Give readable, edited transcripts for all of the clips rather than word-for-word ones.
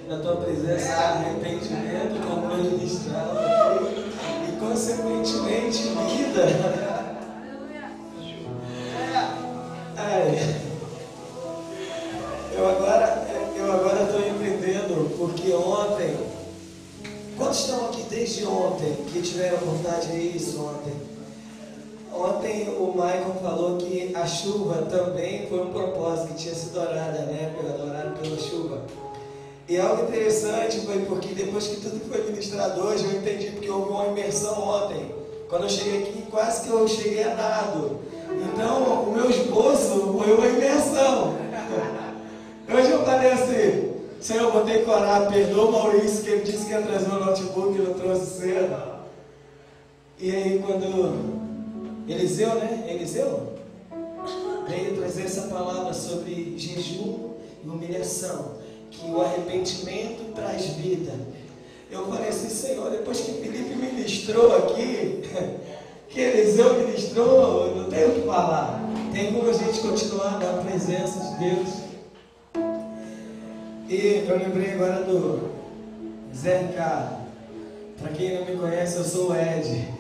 Na tua presença há arrependimento, como foi ministrado aqui, e consequentemente vida. Eu agora estou entendendo, porque ontem, quantos estão aqui desde ontem, que tiveram vontade disso ontem? Ontem o Michael falou que a chuva também foi um propósito, que tinha sido orada, né? Adorada pela chuva. E algo interessante foi porque depois que tudo foi ministrado hoje, eu entendi porque houve uma imersão ontem. Quando eu cheguei aqui, quase que eu cheguei a nado. Então, o meu esboço foi uma imersão. Hoje eu falei assim, Senhor, eu vou ter que orar, perdoa o Maurício, que ele disse que ia trazer um notebook, ele trouxe cedo. E aí quando Eliseu, né? Eliseu veio trazer essa palavra sobre jejum e humilhação, que o arrependimento traz vida. Eu falei assim, Senhor, depois que Felipe ministrou aqui, que Eliseu ministrou, não tem o que falar. Tem como a gente continuar na presença de Deus. E eu lembrei agora do Zé Ricardo. Para quem não me conhece, eu sou o Ed.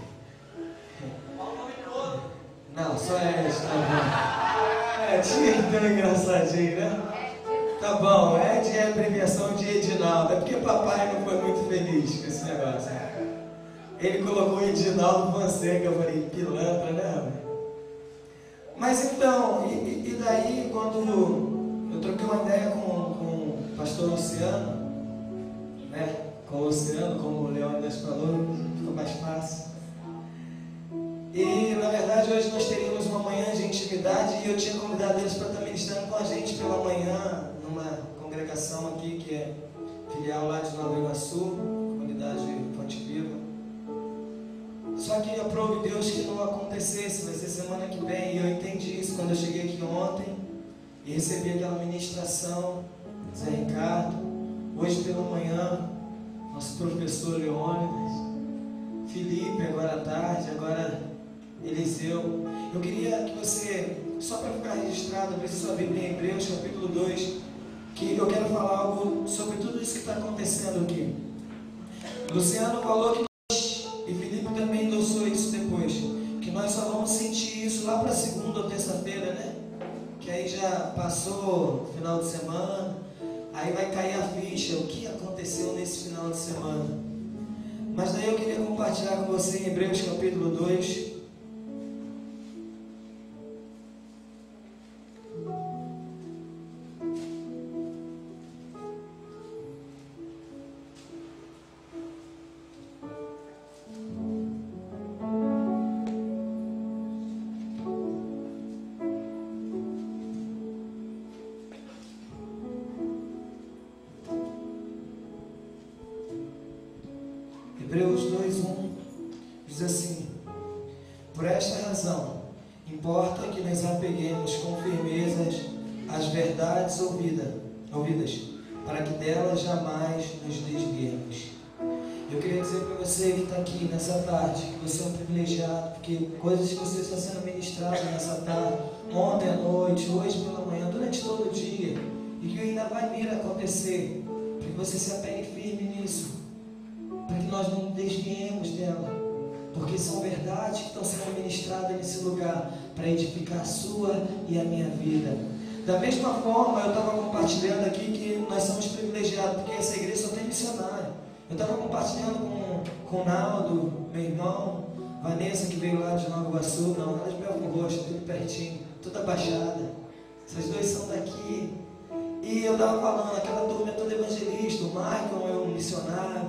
Não, só Ed, tá bom. Tinha tão engraçadinho, né? Tá bom, Ed é a abreviação de Edinaldo. É porque papai não foi muito feliz com esse negócio. Ele colocou Edinaldo Fonseca. Eu falei, pilantra, né? Mas então, e daí quando eu troquei uma ideia com o pastor Luciano, né? Com o Luciano, como o Leônidas falou, ficou mais fácil. E na verdade hoje nós teríamos uma manhã de intimidade e eu tinha convidado eles para estar ministrando com a gente pela manhã, numa congregação aqui que é filial lá de Nova Iguaçu, comunidade Fonte Viva. Só que aprove Deus que não acontecesse, vai ser semana que vem, e eu entendi isso quando eu cheguei aqui ontem e recebi aquela ministração, Zé Ricardo, hoje pela manhã, nosso professor Leônidas, Felipe agora à tarde, agora Eliseu. Eu queria que você, só para ficar registrado, abrir sua Bíblia em Hebreus capítulo 2, que eu quero falar algo sobre tudo isso que está acontecendo aqui. Luciano falou que nós, e Felipe também endossou isso depois, que nós só vamos sentir isso lá para segunda ou terça-feira, né? Que aí já passou o final de semana, aí vai cair a ficha, o que aconteceu nesse final de semana. Mas daí eu queria compartilhar com você em Hebreus capítulo 2. Hebreus 2:1 diz assim: por esta razão, importa que nos apeguemos com firmeza às verdades ouvidas, para que delas jamais nos desviemos. Eu queria dizer para você que está aqui nessa tarde, que você é um privilegiado, porque coisas que você está sendo ministrado nessa tarde, ontem à noite, hoje pela manhã, durante todo o dia, e que ainda vai vir a acontecer, para que você se apegue firme nisso, para que nós não desviemos dela, porque são verdades que estão sendo ministradas nesse lugar, para edificar a sua e a minha vida. Da mesma forma, eu estava compartilhando aqui que nós somos privilegiados, porque essa igreja só tem missionário. Eu estava compartilhando com o Naldo, meu irmão, Vanessa, que veio lá de Nova Iguaçu, não, lá de Belfort Roxo, tudo pertinho, toda baixada. Essas duas são daqui. E eu estava falando, aquela turma é toda evangelista, o Michael é um missionário,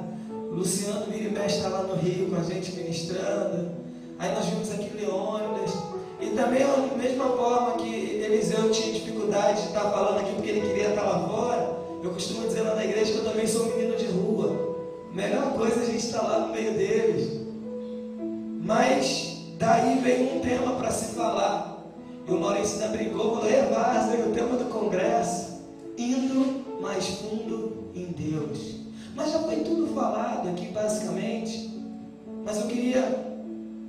o Luciano vira e mexe está lá no Rio com a gente ministrando. Aí nós vimos aqui Leônidas. E também da mesma forma que Eliseu tinha dificuldade de estar falando aqui porque ele queria estar lá fora, eu costumo dizer lá na igreja que eu também sou um menino de rua. Melhor coisa é a gente estar lá no meio deles. Mas daí veio um tema para se falar. E o Maurício ainda brigou, falou: Vaza, o tema do congresso, indo mais fundo em Deus. Mas já foi tudo falado aqui basicamente. Mas eu queria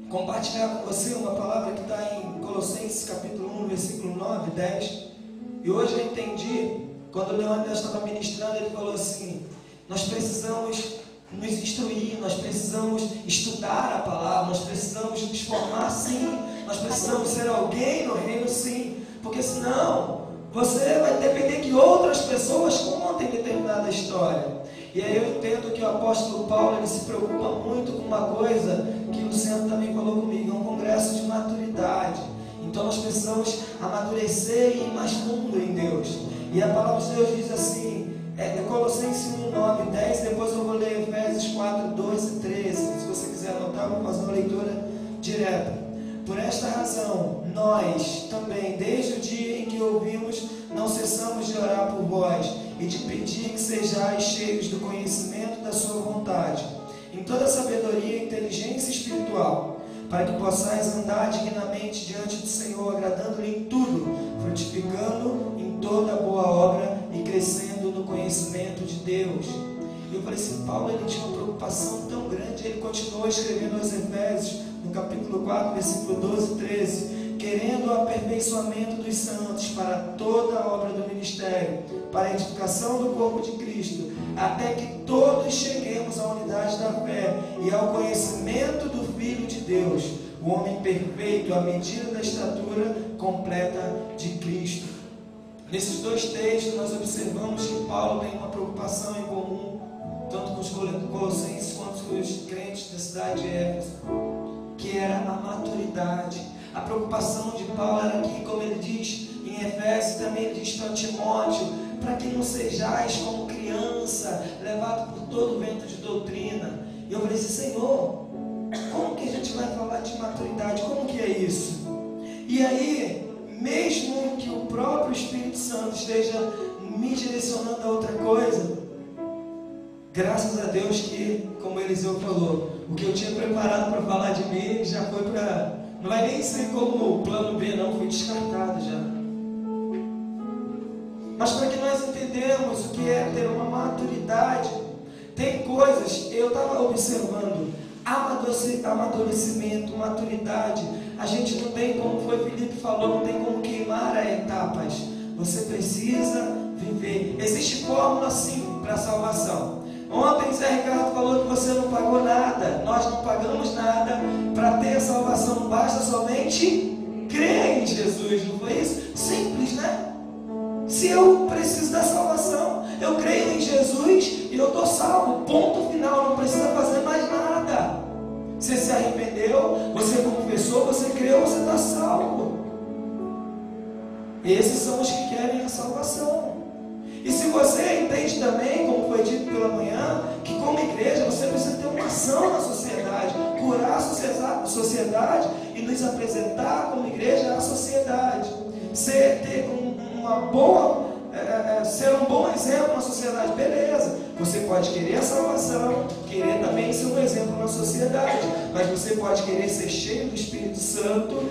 compartilhar com você uma palavra que está em Colossenses capítulo 1, versículo 9 e 10. E hoje eu entendi, quando o Leônidas estava ministrando, ele falou assim: nós precisamos nos instruir, nós precisamos estudar a palavra, nós precisamos nos formar sim, nós precisamos ser alguém no reino sim, porque senão você vai depender que outras pessoas contem determinada história. E aí eu entendo que o apóstolo Paulo, ele se preocupa muito com uma coisa que o Luciano também falou comigo: é um congresso de maturidade. Então nós precisamos amadurecer e ir mais fundo em Deus. E a palavra de Deus diz assim, Colossenses 1, 9 e 10, depois eu vou ler Efésios 4, 12 e 13. Se você quiser anotar, eu vou fazer uma leitura direta. Por esta razão, nós também, desde o dia em que ouvimos, não cessamos de orar por vós e de pedir que sejais cheios do conhecimento da sua vontade, em toda sabedoria e inteligência espiritual, para que possais andar dignamente diante do Senhor, agradando-lhe em tudo, frutificando em toda boa obra e crescendo no conhecimento de Deus. E eu falei assim, Paulo, ele tinha uma preocupação tão grande, ele continuou escrevendo aos Efésios, no capítulo 4, versículo 12 e 13, querendo o aperfeiçoamento dos santos para toda a obra do ministério, para a edificação do corpo de Cristo, até que todos cheguemos à unidade da fé e ao conhecimento do Filho de Deus, o homem perfeito, à medida da estatura completa de Cristo. Nesses dois textos nós observamos que Paulo tem uma preocupação em comum, tanto com os colossenses quanto com os crentes da cidade de Éfeso, que era a maturidade. A preocupação de Paulo era que, como ele diz em Efésios, também ele diz para Timóteo, para que não sejais como criança, levado por todo o vento de doutrina. E eu falei assim, Senhor, como que a gente vai falar de maturidade? Como que é isso? E aí, mesmo que o próprio Espírito Santo esteja me direcionando a outra coisa, graças a Deus que, como Eliseu falou, o que eu tinha preparado para falar de mim já foi para... Não vai nem ser como o plano B, não, foi descartado já. Mas para que nós entendamos o que é ter uma maturidade, tem coisas, eu estava observando, amadurecimento, maturidade, a gente não tem, como foi Felipe falou, não tem como queimar etapas. Você precisa viver. Existe fórmula sim para a salvação. Ontem Zé Ricardo falou que você não pagou nada, nós não pagamos nada para ter a salvação, basta somente crer em Jesus, não foi isso? Simples, né? Se eu preciso da salvação, eu creio em Jesus e eu estou salvo, ponto final, não precisa fazer mais nada. Você se arrependeu, você confessou, você creu, você está salvo. Esses são os que querem a salvação. E se você entende também, como foi dito pela manhã, que como igreja você precisa ter uma ação na sociedade, curar a sociedade e nos apresentar como igreja à sociedade, ser um bom exemplo na sociedade, beleza. Você pode querer a salvação, querer também ser um exemplo na sociedade, mas você pode querer ser cheio do Espírito Santo